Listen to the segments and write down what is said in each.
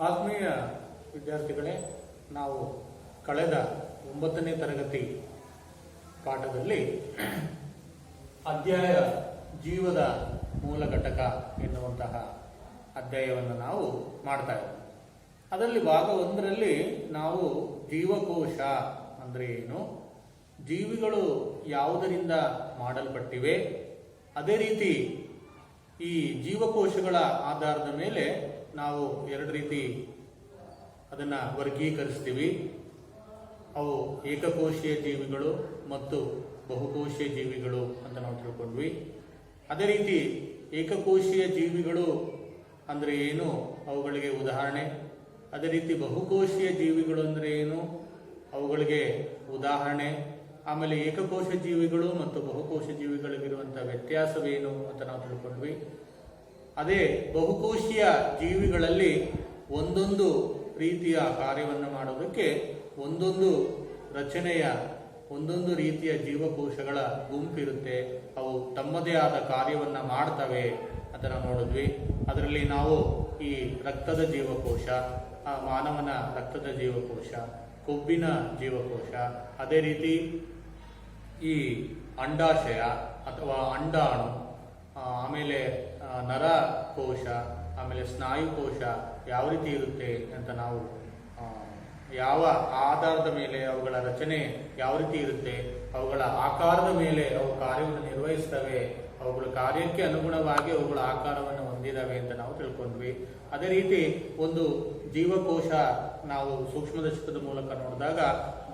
ಆತ್ಮೀಯ ವಿದ್ಯಾರ್ಥಿಗಳೇ, ನಾವು ಕಳೆದ 9ನೇ ತರಗತಿ ಪಾಠದಲ್ಲಿ ಅಧ್ಯಾಯ ಜೀವದ ಮೂಲ ಘಟಕ ಎನ್ನುವಂತಹ ಅಧ್ಯಾಯವನ್ನು ನಾವು ಮಾಡ್ತಾ ಇದ್ದೇವೆ. ಅದರಲ್ಲಿ ಭಾಗ 1ರಲ್ಲಿ ನಾವು ಜೀವಕೋಶ ಅಂದರೆ ಏನು, ಜೀವಿಗಳು ಯಾವುದರಿಂದ ಮಾಡಲ್ಪಟ್ಟಿವೆ, ಅದೇ ರೀತಿ ಈ ಜೀವಕೋಶಗಳ ಆಧಾರದ ಮೇಲೆ ನಾವು 2 ರೀತಿ ಅದನ್ನು ವರ್ಗೀಕರಿಸ್ತೀವಿ. ಅವು ಏಕಕೋಶೀಯ ಜೀವಿಗಳು ಮತ್ತು ಬಹುಕೋಶೀಯ ಜೀವಿಗಳು ಅಂತ ನಾವು ತಿಳ್ಕೊಂಡ್ವಿ. ಅದೇ ರೀತಿ ಏಕಕೋಶೀಯ ಜೀವಿಗಳು ಅಂದರೆ ಏನು, ಅವುಗಳಿಗೆ ಉದಾಹರಣೆ. ಅದೇ ರೀತಿ ಬಹುಕೋಶೀಯ ಜೀವಿಗಳು ಅಂದರೆ ಏನು, ಅವುಗಳಿಗೆ ಉದಾಹರಣೆ. ಆಮೇಲೆ ಏಕಕೋಶ ಜೀವಿಗಳು ಮತ್ತು ಬಹುಕೋಶ ಜೀವಿಗಳಿಗಿರುವಂಥ ವ್ಯತ್ಯಾಸವೇನು ಅಂತ ನಾವು ತಿಳ್ಕೊಂಡ್ವಿ. ಅದೇ ಬಹುಕೋಶೀಯ ಜೀವಿಗಳಲ್ಲಿ ಒಂದೊಂದು ರೀತಿಯ ಕಾರ್ಯವನ್ನು ಮಾಡೋದಕ್ಕೆ ಒಂದೊಂದು ರಚನೆಯ ಒಂದೊಂದು ರೀತಿಯ ಜೀವಕೋಶಗಳ ಗುಂಪಿರುತ್ತೆ. ಅವು ತಮ್ಮದೇ ಆದ ಕಾರ್ಯವನ್ನು ಮಾಡ್ತವೆ ಅಂತ ನಾವು ನೋಡಿದ್ವಿ. ಅದರಲ್ಲಿ ನಾವು ಈ ರಕ್ತದ ಜೀವಕೋಶ, ಮಾನವನ ರಕ್ತದ ಜೀವಕೋಶ, ಕೊಬ್ಬಿನ ಜೀವಕೋಶ, ಅದೇ ರೀತಿ ಈ ಅಂಡಾಶಯ ಅಥವಾ ಅಂಡಾಣು, ಆಮೇಲೆ ನರಕೋಶ, ಆಮೇಲೆ ಸ್ನಾಯುಕೋಶ ಯಾವ ರೀತಿ ಇರುತ್ತೆ ಅಂತ ನಾವು ಯಾವ ಆಧಾರದ ಮೇಲೆ ಅವುಗಳ ರಚನೆ ಯಾವ ರೀತಿ ಇರುತ್ತೆ, ಅವುಗಳ ಆಕಾರದ ಮೇಲೆ ಅವು ಕಾರ್ಯವನ್ನು ನಿರ್ವಹಿಸ್ತವೆ, ಅವುಗಳ ಕಾರ್ಯಕ್ಕೆ ಅನುಗುಣವಾಗಿ ಅವುಗಳ ಆಕಾರವನ್ನು ಹೊಂದಿದವೆ ಅಂತ ನಾವು ತಿಳ್ಕೊಂಡ್ವಿ. ಅದೇ ರೀತಿ ಒಂದು ಜೀವಕೋಶ ನಾವು ಸೂಕ್ಷ್ಮದರ್ಶಕದ ಮೂಲಕ ನೋಡಿದಾಗ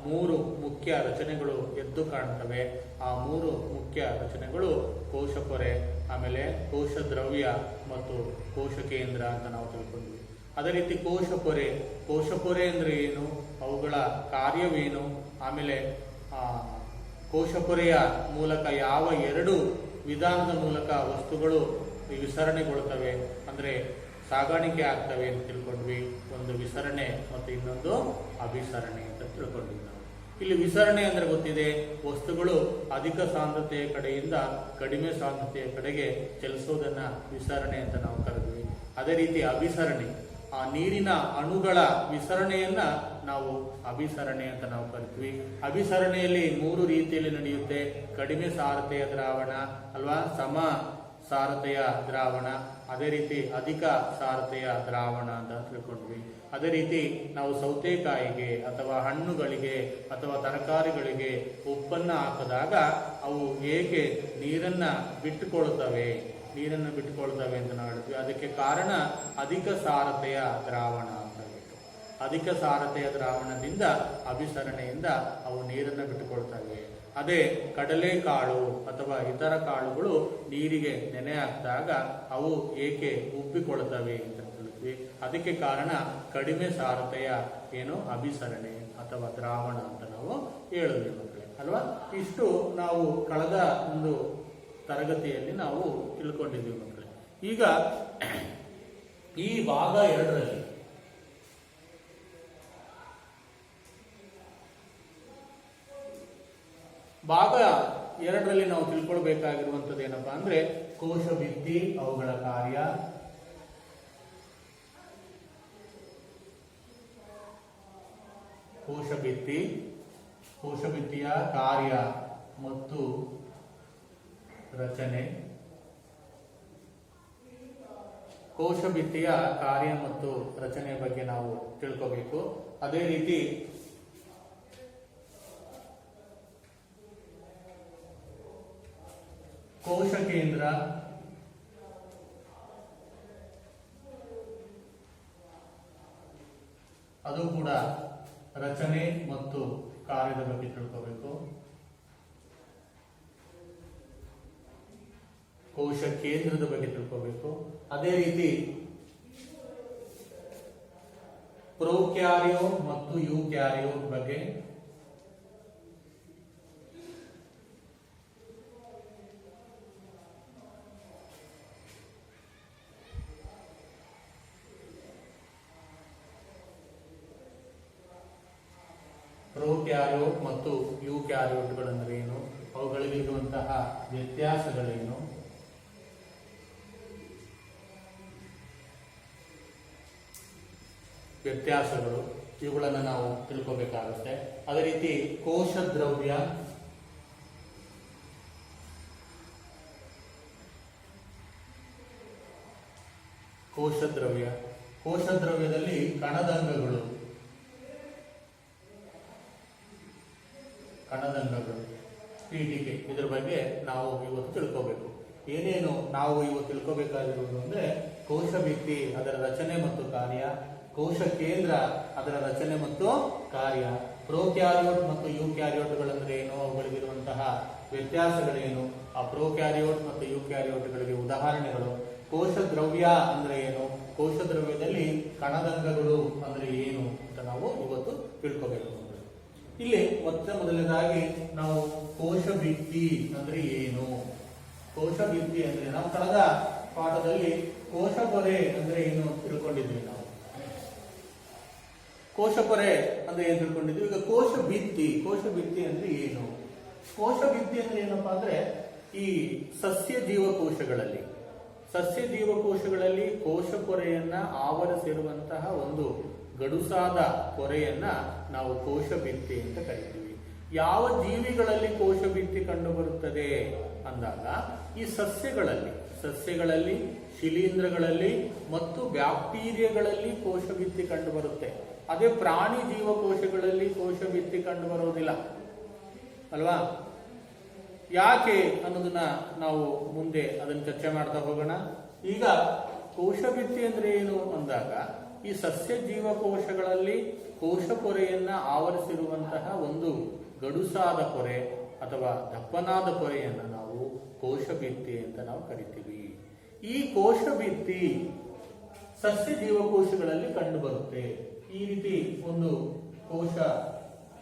3 ಮುಖ್ಯ ರಚನೆಗಳು ಎದ್ದು ಕಾಣ್ತವೆ. ಆ 3 ಮುಖ್ಯ ರಚನೆಗಳು ಕೋಶ ಪೊರೆ, ಆಮೇಲೆ ಕೋಶ ದ್ರವ್ಯ ಮತ್ತು ಕೋಶ ಕೇಂದ್ರ ಅಂತ ನಾವು ತಿಳ್ಕೊಂಡ್ವಿ. ಅದೇ ರೀತಿ ಕೋಶ ಪೊರೆ ಅಂದರೆ ಏನು, ಅವುಗಳ ಕಾರ್ಯವೇನು, ಆಮೇಲೆ ಕೋಶ ಪೊರೆಯ ಮೂಲಕ ಯಾವ 2 ವಿಧಾನದ ಮೂಲಕ ವಸ್ತುಗಳು ವಿಸರಣೆಗೊಳ್ತವೆ ಅಂದರೆ ಸಾಗಾಣಿಕೆ ಆಗ್ತವೆ ಅಂತ ತಿಳ್ಕೊಂಡ್ವಿ. ಒಂದು ವಿಸರಣೆ ಮತ್ತು ಇನ್ನೊಂದು ಅಭಿಸರಣೆ ಅಂತ ತಿಳ್ಕೊಂಡ್ವಿ ನಾವು. ಇಲ್ಲಿ ವಿಸರಣೆ ಅಂದರೆ ಗೊತ್ತಿದೆ, ವಸ್ತುಗಳು ಅಧಿಕ ಸಾಂದ್ರತೆಯ ಕಡೆಯಿಂದ ಕಡಿಮೆ ಸಾಂದ್ರತೆಯ ಕಡೆಗೆ ಚಲಿಸೋದನ್ನ ವಿಸರಣೆ ಅಂತ ನಾವು ಕರೆದ್ವಿ. ಅದೇ ರೀತಿ ಅಭಿಸರಣೆ, ಆ ನೀರಿನ ಅಣುಗಳ ವಿಸರಣೆಯನ್ನ ನಾವು ಅಭಿಸರಣೆ ಅಂತ ನಾವು ಕರಿತೀವಿ. ಅಭಿಸರಣೆಯಲ್ಲಿ 3 ರೀತಿಯಲ್ಲಿ ನಡೆಯುತ್ತೆ. ಕಡಿಮೆ ಸಾರತೆಯ ದ್ರಾವಣ ಅಲ್ವಾ, ಸಮ ಸಾರತೆಯ ದ್ರಾವಣ, ಅದೇ ರೀತಿ ಅಧಿಕ ಸಾರತೆಯ ದ್ರಾವಣ ಅಂತ ತಿಳ್ಕೊಂಡ್ವಿ. ಅದೇ ರೀತಿ ನಾವು ಸೌತೆಕಾಯಿಗೆ ಅಥವಾ ಹಣ್ಣುಗಳಿಗೆ ಅಥವಾ ತರಕಾರಿಗಳಿಗೆ ಉಪ್ಪನ್ನ ಹಾಕಿದಾಗ ಅವು ಹೇಗೆ ನೀರನ್ನ ಬಿಟ್ಟುಕೊಳ್ತವೆ ಅಂತ ನಾವು ಹೇಳಿದ್ವಿ. ಅದಕ್ಕೆ ಕಾರಣ ಅಧಿಕ ಸಾರತೆಯ ದ್ರಾವಣ ಅಂತ ಹೇಳ್ತು. ಅಧಿಕ ಸಾರತೆಯ ದ್ರಾವಣದಿಂದ ಅಭಿಸರಣೆಯಿಂದ ಅವು ನೀರನ್ನು ಬಿಟ್ಟುಕೊಳ್ತವೆ. ಅದೇ ಕಡಲೆಕಾಳು ಅಥವಾ ಇತರ ಕಾಳುಗಳು ನೀರಿಗೆ ನೆನೆ ಹಾಕಿದಾಗ ಅವು ಏಕೆ ಉಬ್ಬಿಕೊಳ್ತವೆ ಅಂತ ಹೇಳಿದ್ವಿ. ಅದಕ್ಕೆ ಕಾರಣ ಕಡಿಮೆ ಸಾರತೆಯ ಅಭಿಸರಣೆ ಅಥವಾ ದ್ರಾವಣ ಅಂತ ನಾವು ಹೇಳಿದ್ವಿ ಮಕ್ಕಳೇ ಅಲ್ವಾ. ಇಷ್ಟು ನಾವು ಕಳೆದ ಒಂದು ತರಗತಿಯಲ್ಲಿ ನಾವು ತಿಳ್ಕೊಂಡಿದ್ದೀವಿ ಮಕ್ಕಳೇ. ಈಗ ಈ ಭಾಗ 2ರಲ್ಲಿ ನಾವು ತಿಳ್ಕೊಳ್ಬೇಕಾಗಿರುವಂಥದ್ದು ಏನಪ್ಪಾ ಅಂದ್ರೆ ಕೋಶ ಭಿತ್ತಿ, ಅವುಗಳ ಕಾರ್ಯ, ಕೋಶ ಭಿತ್ತಿಯ ಕಾರ್ಯ ಮತ್ತು ರಚನೆ, ಕೋಶ ಭಿತ್ತಿಯ ಕಾರ್ಯ ಮತ್ತು ರಚನೆಯ ಬಗ್ಗೆ ನಾವು ತಿಳ್ಕೋಬೇಕು. ಅದೇ ರೀತಿ ಕೋಶ ಕೇಂದ್ರ, ಅದು ಕೂಡ ರಚನೆ ಮತ್ತು ಕಾರ್ಯದ ಬಗ್ಗೆ ತಿಳ್ಕೋಬೇಕು. ಕೋಶ ಕೇಂದ್ರದ ಬಗ್ಗೆ ತಿಳ್ಕೋಬೇಕು. ಅದೇ ರೀತಿ ಪ್ರೊಕ್ಯಾರಿಯೋ ಮತ್ತು ಯೂಕ್ಯಾರಿಯೋ ಬಗ್ಗೆ, ಪ್ರೊಕ್ಯಾರಿಯೋ ಮತ್ತು ಯೂಕ್ಯಾರಿಯೋಟ್ಗಳಂದ್ರೆ ಏನು, ಅವುಗಳಿಗಿರುವಂತಹ ವ್ಯತ್ಯಾಸಗಳೇನು, ವ್ಯತ್ಯಾಸಗಳು ಇವುಗಳನ್ನು ನಾವು ತಿಳ್ಕೋಬೇಕಾಗುತ್ತೆ. ಅದೇ ರೀತಿ ಕೋಶದ್ರವ್ಯ, ಕೋಶದ್ರವ್ಯದಲ್ಲಿ ಕಣದಂಗಗಳು ಪೀಠಿಕೆ, ಇದ್ರ ಬಗ್ಗೆ ನಾವು ಇವತ್ತು ತಿಳ್ಕೋಬೇಕು. ಏನೇನು ನಾವು ಇವತ್ತು ತಿಳ್ಕೋಬೇಕಾಗಿರುವುದು ಅಂದ್ರೆ ಕೋಶ ಭಿತ್ತಿ, ಅದರ ರಚನೆ ಮತ್ತು ಕಾರ್ಯ, ಕೋಶ ಕೇಂದ್ರ, ಅದರ ರಚನೆ ಮತ್ತು ಕಾರ್ಯ, ಪ್ರೋಕ್ಯಾರಿಯೋಟ್ ಮತ್ತು ಯೂಕ್ಯಾರಿಯೋಟ್ಗಳಂದ್ರೆ ಏನು, ಅವುಗಳಿಗಿರುವಂತಹ ವ್ಯತ್ಯಾಸಗಳೇನು, ಆ ಪ್ರೋಕ್ಯಾರಿಯೋಟ್ ಮತ್ತು ಯೂಕ್ಯಾರಿಯೋಟ್ಗಳಿಗೆ ಉದಾಹರಣೆಗಳು, ಕೋಶ ದ್ರವ್ಯ ಅಂದ್ರೆ ಏನು, ಕೋಶ ದ್ರವ್ಯದಲ್ಲಿ ಕಣದಂಗಗಳು ಅಂದ್ರೆ ಏನು ಅಂತ ನಾವು ಇವತ್ತು ತಿಳ್ಕೋಬೇಕು. ಇಲ್ಲಿ ಮೊದಲನೇದಾಗಿ ನಾವು ಕೋಶ ಭಿತ್ತಿ ಅಂದ್ರೆ ಏನು, ಕೋಶ ಭಿತ್ತಿ ಅಂದ್ರೆ ನಾವು ಕಳೆದ ಪಾಠದಲ್ಲಿ ಕೋಶ ಪೊರೆ ಅಂದ್ರೆ ಏನು ತಿಳ್ಕೊಂಡಿದ್ವಿ. ನಾವು ಕೋಶ ಪೊರೆ ಅಂದ್ರೆ ಏನು ತಿಳ್ಕೊಂಡಿದ್ವಿ. ಈಗ ಕೋಶ ಭಿತ್ತಿ ಅಂದ್ರೆ ಏನು? ಕೋಶ ಭಿತ್ತಿ ಅಂದ್ರೆ ಏನಪ್ಪಾ ಅಂದ್ರೆ ಈ ಸಸ್ಯ ಜೀವಕೋಶಗಳಲ್ಲಿ ಕೋಶ ಪೊರೆಯನ್ನ ಆವರಿಸಿರುವಂತಹ ಒಂದು ಗಡುಸಾದ ಪೊರೆಯನ್ನ ನಾವು ಕೋಶ ಭಿತ್ತಿ ಅಂತ ಕರಿತೀವಿ. ಯಾವ ಜೀವಿಗಳಲ್ಲಿ ಕೋಶ ಭಿತ್ತಿ ಕಂಡು ಬರುತ್ತದೆ ಅಂದಾಗ ಈ ಸಸ್ಯಗಳಲ್ಲಿ, ಶಿಲೀಂಧ್ರಗಳಲ್ಲಿ ಮತ್ತು ಬ್ಯಾಕ್ಟೀರಿಯಾಗಳಲ್ಲಿ ಕೋಶ ಭಿತ್ತಿ ಕಂಡು ಬರುತ್ತೆ. ಅದೇ ಪ್ರಾಣಿ ಜೀವಕೋಶಗಳಲ್ಲಿ ಕೋಶ ಭಿತ್ತಿ ಕಂಡು ಬರೋದಿಲ್ಲ ಅಲ್ವಾ? ಯಾಕೆ ಅನ್ನೋದನ್ನ ನಾವು ಮುಂದೆ ಅದನ್ನು ಚರ್ಚೆ ಮಾಡ್ತಾ ಹೋಗೋಣ. ಈಗ ಕೋಶ ಭಿತ್ತಿ ಅಂದ್ರೆ ಏನು ಅಂದಾಗ ಈ ಸಸ್ಯ ಜೀವಕೋಶಗಳಲ್ಲಿ ಕೋಶ ಪೊರೆಯನ್ನ ಆವರಿಸಿರುವಂತಹ ಒಂದು ಗಡುಸಾದ ಪೊರೆ ಅಥವಾ ದಪ್ಪನಾದ ಪೊರೆಯನ್ನ ನಾವು ಕೋಶ ಭಿತ್ತಿ ಅಂತ ನಾವು ಕರಿತೀವಿ. ಈ ಕೋಶ ಭಿತ್ತಿ ಸಸ್ಯ ಜೀವಕೋಶಗಳಲ್ಲಿ ಕಂಡು ಬರುತ್ತೆ. ಈ ರೀತಿ ಒಂದು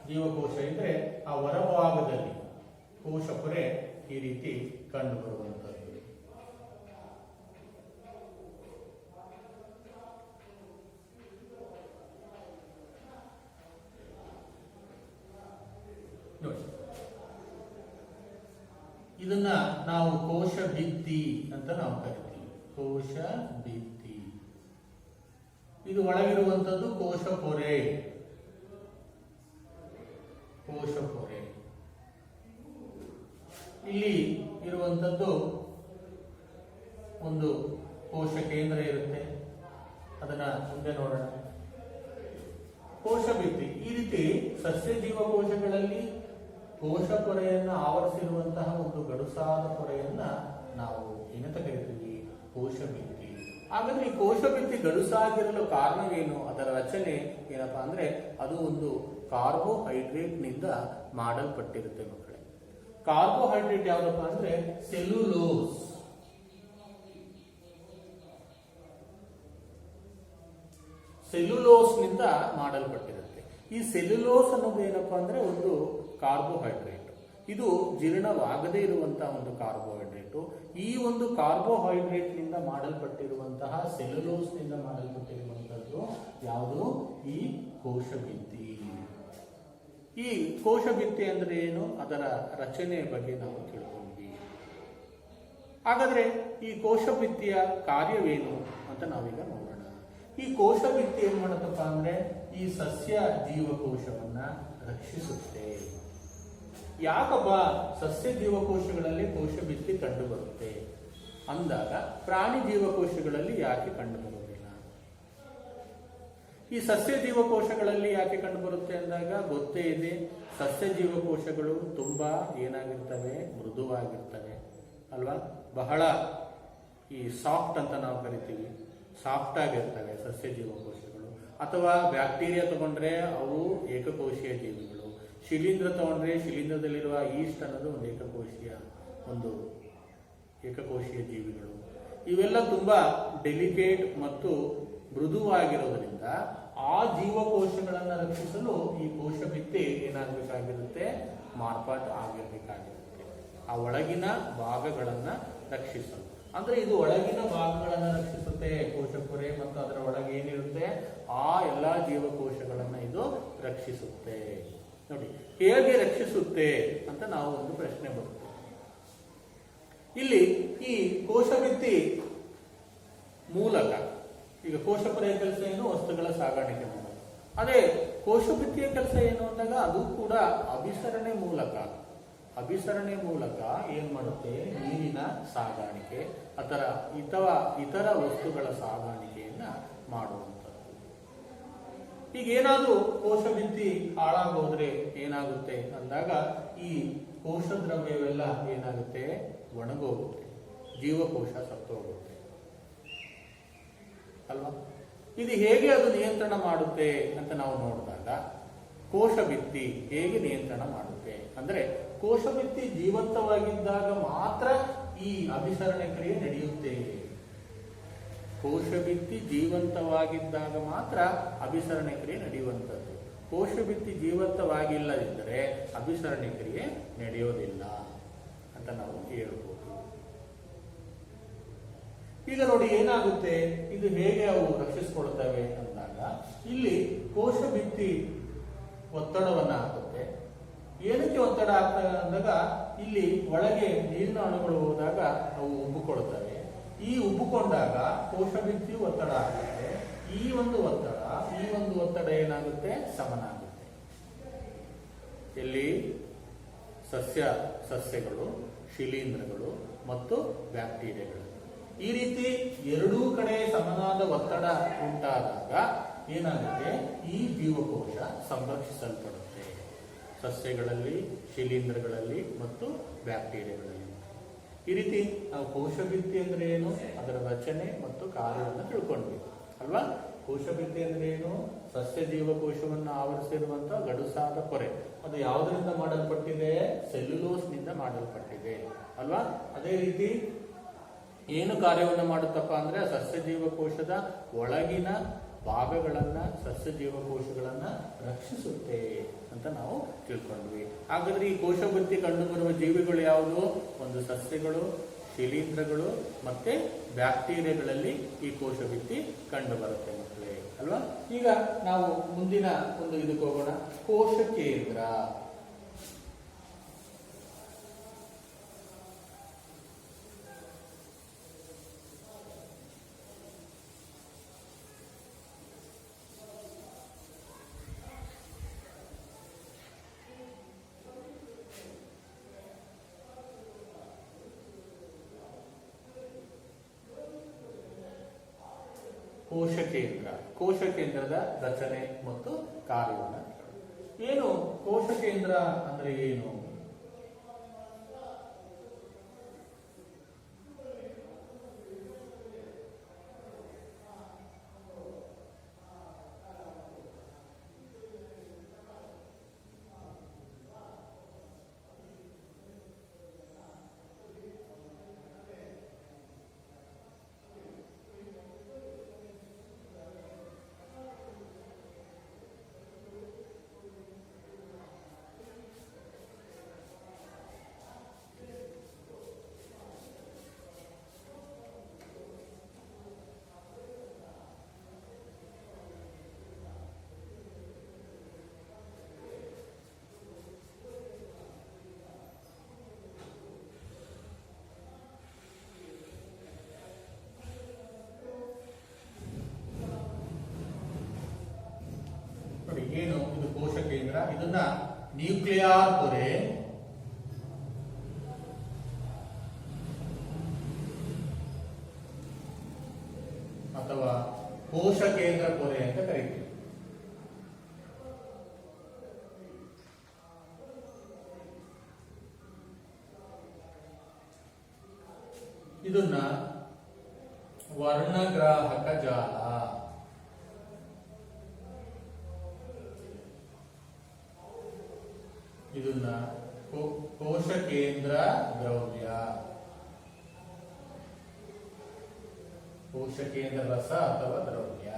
ಜೀವಕೋಶ ಇದ್ರೆ ಆ ಹೊರಭಾಗದಲ್ಲಿ ಕೋಶ ಪೊರೆ ಈ ರೀತಿ ಕಂಡು ಬರುವಂತದ್ದು. ಇದನ್ನ ನಾವು ಕೋಶ ಭಿತ್ತಿ ಅಂತ ನಾವು ಕರಿತೀವಿ. ಕೋಶ ಭಿತ್ತಿ ಇದು ಒಳಗಿರುವಂತದ್ದು ಕೋಶ ಪೊರೆ. ಇಲ್ಲಿ ಇರುವಂತದ್ದು ಒಂದು ಕೋಶ ಕೇಂದ್ರ ಇರುತ್ತೆ, ಅದನ್ನ ಮುಂದೆ ನೋಡೋಣ. ಕೋಶ ಭಿತ್ತಿ ಈ ರೀತಿ ಸಸ್ಯ ಜೀವಕೋಶಗಳಲ್ಲಿ ಕೋಶ ಪೊರೆಯನ್ನ ಆವರಿಸಿರುವಂತಹ ಒಂದು ಗಡುಸಾದ ಪೊರೆಯನ್ನ ನಾವು ಏನಂತ ಕರಿತೀವಿ? ಕೋಶ ಭಿತ್ತಿ. ಹಾಗಾದ್ರೆ ಈ ಕೋಶ ಭಿತ್ತಿ ಗಡುಸಾಗಿರಲು ಕಾರಣವೇನು? ಅದರ ರಚನೆ ಏನಪ್ಪಾ ಅಂದ್ರೆ ಅದು ಒಂದು ಕಾರ್ಬೋಹೈಡ್ರೇಟ್ ನಿಂದ ಮಾಡಲ್ಪಟ್ಟಿರುತ್ತೆ ಮಕ್ಕಳೇ. ಕಾರ್ಬೋಹೈಡ್ರೇಟ್ ಯಾವ್ದಪ್ಪ ಅಂದ್ರೆ ಸೆಲ್ಯುಲೋಸ್. ಸೆಲ್ಯುಲೋಸ್ ನಿಂದ ಮಾಡಲ್ಪಟ್ಟಿರುತ್ತೆ. ಈ ಸೆಲ್ಯುಲೋಸ್ ಅನ್ನೋದು ಏನಪ್ಪಾ ಅಂದ್ರೆ ಒಂದು ಕಾರ್ಬೋಹೈಡ್ರೇಟ್. ಇದು ಜೀರ್ಣವಾಗದೇ ಇರುವಂತಹ ಒಂದು ಕಾರ್ಬೋಹೈಡ್ರೇಟ್. ಈ ಒಂದು ಕಾರ್ಬೋಹೈಡ್ರೇಟ್ ನಿಂದ ಮಾಡಲ್ಪಟ್ಟಿರುವಂತಹ ಸೆಲ್ಯುಲೋಸ್ ನಿಂದ ಮಾಡಲ್ಪಟ್ಟಿರುವಂತದ್ದು ಯಾವುದು? ಈ ಕೋಶ ಭಿತ್ತಿ. ಈ ಕೋಶ ಭಿತ್ತಿ ಅಂದ್ರೆ ಏನು, ಅದರ ರಚನೆಯ ಬಗ್ಗೆ ನಾವು ತಿಳ್ಕೊಂಡ್ವಿ. ಹಾಗಾದ್ರೆ ಈ ಕೋಶ ಭಿತ್ತಿಯ ಕಾರ್ಯವೇನು ಅಂತ ನಾವೀಗ ನೋಡೋಣ. ಈ ಕೋಶ ಭಿತ್ತಿ ಏನ್ ಮಾಡುತ್ತಪ್ಪ ಅಂದ್ರೆ ಈ ಸಸ್ಯ ಜೀವಕೋಶವನ್ನ ರಕ್ಷಿಸುತ್ತೆ. ಯಾಕಪ್ಪ ಸಸ್ಯ ಜೀವಕೋಶಗಳಲ್ಲಿ ಕೋಶ ಭಿತ್ತಿ ಕಂಡು ಬರುತ್ತೆ ಅಂದಾಗ ಪ್ರಾಣಿ ಜೀವಕೋಶಗಳಲ್ಲಿ ಯಾಕೆ ಕಂಡು ಬರುವುದಿಲ್ಲ? ಈ ಸಸ್ಯ ಜೀವಕೋಶಗಳಲ್ಲಿ ಯಾಕೆ ಕಂಡು ಬರುತ್ತೆ ಅಂದಾಗ ಗೊತ್ತೇ ಇದೆ, ಸಸ್ಯ ಜೀವಕೋಶಗಳು ತುಂಬಾ ಏನಾಗಿರ್ತವೆ? ಮೃದುವಾಗಿರ್ತವೆ ಅಲ್ವಾ? ಬಹಳ ಈ ಸಾಫ್ಟ್ ಅಂತ ನಾವು ಕರಿತೀವಿ, ಸಾಫ್ಟ್ ಆಗಿರ್ತವೆ ಸಸ್ಯ ಜೀವಕೋಶಗಳು. ಅಥವಾ ಬ್ಯಾಕ್ಟೀರಿಯಾ ತಗೊಂಡ್ರೆ ಅವು ಏಕಕೋಶೀಯ ಜೀವಿಗಳು. ಶಿಲೀಂಧ್ರ ತಗೊಂಡ್ರೆ ಶಿಲೀಂಧ್ರದಲ್ಲಿರುವ ಈಸ್ಟ್ ಅನ್ನೋದು ಒಂದು ಏಕಕೋಶೀಯ ಜೀವಿಗಳು. ಇವೆಲ್ಲ ತುಂಬಾ ಡೆಲಿಕೇಟ್ ಮತ್ತು ಮೃದುವಾಗಿರೋದ್ರಿಂದ ಆ ಜೀವಕೋಶಗಳನ್ನು ರಕ್ಷಿಸಲು ಈ ಕೋಶ ಭಿತ್ತಿ ಏನಾಗಬೇಕಾಗಿರುತ್ತೆ? ಮಾರ್ಪಾಟು ಆಗಿರಬೇಕಾಗಿರುತ್ತೆ. ಆ ಒಳಗಿನ ಭಾಗಗಳನ್ನ ರಕ್ಷಿಸಲು. ಅಂದ್ರೆ ಇದು ಒಳಗಿನ ಭಾಗಗಳನ್ನ ರಕ್ಷಿಸುತ್ತೆ ಕೋಶ ಪೊರೆ, ಮತ್ತು ಅದರ ಒಳಗೆ ಏನಿರುತ್ತೆ ಆ ಎಲ್ಲಾ ಜೀವಕೋಶಗಳನ್ನ ಇದು ರಕ್ಷಿಸುತ್ತೆ. ನೋಡಿ ಹೇಗೆ ರಕ್ಷಿಸುತ್ತೆ ಅಂತ ನಾವು ಒಂದು ಪ್ರಶ್ನೆ ಬರುತ್ತೆ. ಇಲ್ಲಿ ಈ ಕೋಶ ಭಿತ್ತಿ ಮೂಲಕ ಈಗ ಕೋಶಪರೆಯ ಕೆಲಸ ಏನು? ವಸ್ತುಗಳ ಸಾಗಾಣಿಕೆ ಮಾಡೋದು. ಅದೇ ಕೋಶಭಿತ್ತಿಯ ಕೆಲಸ ಏನು ಅಂದಾಗ ಅದು ಕೂಡ ಅಭಿಸರಣೆ ಮೂಲಕ ಏನ್ ಮಾಡುತ್ತೆ? ನೀರಿನ ಸಾಗಾಣಿಕೆ ಅಥವಾ ಇತರ ವಸ್ತುಗಳ ಸಾಗಾಣಿಕೆಯನ್ನ ಮಾಡುವಂಥದ್ದು. ಈಗ ಏನಾದ್ರೂ ಕೋಶಭಿತ್ತಿ ಹಾಳಾಗೋದ್ರೆ ಏನಾಗುತ್ತೆ ಅಂದಾಗ ಈ ಕೋಶ ದ್ರವ್ಯವೆಲ್ಲ ಏನಾಗುತ್ತೆ? ಒಣಗೋಗುತ್ತೆ, ಜೀವಕೋಶ ಸತ್ತೋಗುತ್ತೆ ಅಲ್ವಾ? ಇದು ಹೇಗೆ ಅದು ನಿಯಂತ್ರಣ ಮಾಡುತ್ತೆ ಅಂತ ನಾವು ನೋಡಿದಾಗ, ಕೋಶಭಿತ್ತಿ ಹೇಗೆ ನಿಯಂತ್ರಣ ಮಾಡುತ್ತೆ ಅಂದ್ರೆ, ಕೋಶಭಿತ್ತಿ ಜೀವಂತವಾಗಿದ್ದಾಗ ಮಾತ್ರ ಈ ಅಭಿಸರಣೆ ಕ್ರಿಯೆ ನಡೆಯುತ್ತೆ. ಕೋಶಭಿತ್ತಿ ಜೀವಂತವಾಗಿದ್ದಾಗ ಮಾತ್ರ ಅಭಿಸರಣೆ ಕ್ರಿಯೆ ನಡೆಯುವಂಥದ್ದು. ಕೋಶಭಿತ್ತಿ ಜೀವಂತವಾಗಿಲ್ಲದಿದ್ದರೆ ಅಭಿಸರಣೆ ಕ್ರಿಯೆ ನಡೆಯೋದಿಲ್ಲ ಅಂತ ನಾವು ಹೇಳ್ಬೋದು. ಈಗ ನೋಡಿ ಏನಾಗುತ್ತೆ, ಇದು ಹೇಗೆ ಅವು ರಕ್ಷಿಸಿಕೊಳ್ತವೆ ಅಂದಾಗ, ಇಲ್ಲಿ ಕೋಶಭಿತ್ತಿ ಒತ್ತಡವನ್ನ ಹಾಕುತ್ತೆ. ಏನಕ್ಕೆ ಒತ್ತಡ ಆಗ್ತವೆ ಅಂದಾಗ, ಇಲ್ಲಿ ಒಳಗೆ ನೀರಿನ ಅಣುಗಳು ಹೋದಾಗ ಅವು ಉಬ್ಬಿಕೊಳ್ತವೆ. ಈ ಉಬ್ಬಿಕೊಂಡಾಗ ಕೋಶಭಿತ್ತಿ ಒತ್ತಡ ಆಗುತ್ತೆ. ಈ ಒಂದು ಒತ್ತಡ ಏನಾಗುತ್ತೆ? ಸಮನಾಗುತ್ತೆ. ಎಲ್ಲಿ? ಸಸ್ಯಗಳು, ಶಿಲೀಂಧ್ರಗಳು ಮತ್ತು ಬ್ಯಾಕ್ಟೀರಿಯಾಗಳು. ಈ ರೀತಿ ಎರಡೂ ಕಡೆ ಸಮನಾದ ಒತ್ತಡ ಉಂಟಾದಾಗ ಏನಾಗುತ್ತೆ? ಈ ಜೀವಕೋಶ ಸಂರಕ್ಷಿಸಲ್ಪಡುತ್ತೆ. ಸಸ್ಯಗಳಲ್ಲಿ, ಶಿಲೀಂಧ್ರಗಳಲ್ಲಿ ಮತ್ತು ಬ್ಯಾಕ್ಟೀರಿಯಾಗಳಲ್ಲಿ. ಈ ರೀತಿ ನಾವು ಕೋಶಭಿತ್ತಿ ಅಂದ್ರೆ ಏನು, ಅದರ ರಚನೆ ಮತ್ತು ಕಾರ್ಯವನ್ನು ತಿಳ್ಕೊಂಡ್ವಿ ಅಲ್ವಾ? ಕೋಶಭಿತ್ತಿ ಅಂದ್ರೆ ಏನು? ಸಸ್ಯ ಜೀವಕೋಶವನ್ನು ಆವರಿಸಿರುವಂತಹ ಗಡುಸಾದ ಪೊರೆ. ಅದು ಯಾವುದರಿಂದ ಮಾಡಲ್ಪಟ್ಟಿದೆ? ಸೆಲ್ಯುಲೋಸ್ನಿಂದ ಮಾಡಲ್ಪಟ್ಟಿದೆ ಅಲ್ವಾ? ಅದೇ ರೀತಿ ಏನು ಕಾರ್ಯವನ್ನು ಮಾಡುತ್ತಪ್ಪ ಅಂದ್ರೆ, ಸಸ್ಯ ಜೀವಕೋಶದ ಒಳಗಿನ ಭಾಗಗಳನ್ನ, ಸಸ್ಯ ಜೀವಕೋಶಗಳನ್ನ ರಕ್ಷಿಸುತ್ತೆ ಅಂತ ನಾವು ತಿಳ್ಕೊಂಡ್ವಿ. ಹಾಗಾದ್ರೆ ಈ ಕೋಶಭಿತ್ತಿ ಕಂಡುಬರುವ ಜೀವಿಗಳು ಯಾವುದು? ಒಂದು ಸಸ್ಯಗಳು, ಶಿಲೀಂಧ್ರಗಳು ಮತ್ತೆ ಬ್ಯಾಕ್ಟೀರಿಯಾಗಳಲ್ಲಿ ಈ ಕೋಶಭಿತ್ತಿ ಕಂಡು ಬರುತ್ತೆ ಮಕ್ಕಳೇ ಅಲ್ವಾ? ಈಗ ನಾವು ಮುಂದಿನ ಒಂದು ಇದಕ್ಕೆ ಹೋಗೋಣ. ಕೋಶ ಕೇಂದ್ರ. ಕೋಶ ಕೇಂದ್ರದ ರಚನೆ ಮತ್ತು ಕಾರ್ಯವನ್ನು ಏನು? ಕೋಶ ಕೇಂದ್ರ ಅಂದ್ರೆ ಏನು? ಏನು ಇದು ಕೋಶ ಕೇಂದ್ರ? ಇದನ್ನ ನ್ಯೂಕ್ಲಿಯರ್ ಪೊರೆ ಅಥವಾ ಕೋಶ ಕೇಂದ್ರ ಪೊರೆ ಅಂತ ಕರೀತೀವಿ. ಇದನ್ನ ವರ್ಣಗ್ರಾಹಕ ಜಾಲ, ಇದನ್ನ ಕೋಶ ಕೇಂದ್ರ ದ್ರವ್ಯ, ಕೋಶ ಕೇಂದ್ರ ರಸ ಅಥವಾ ದ್ರವ್ಯ,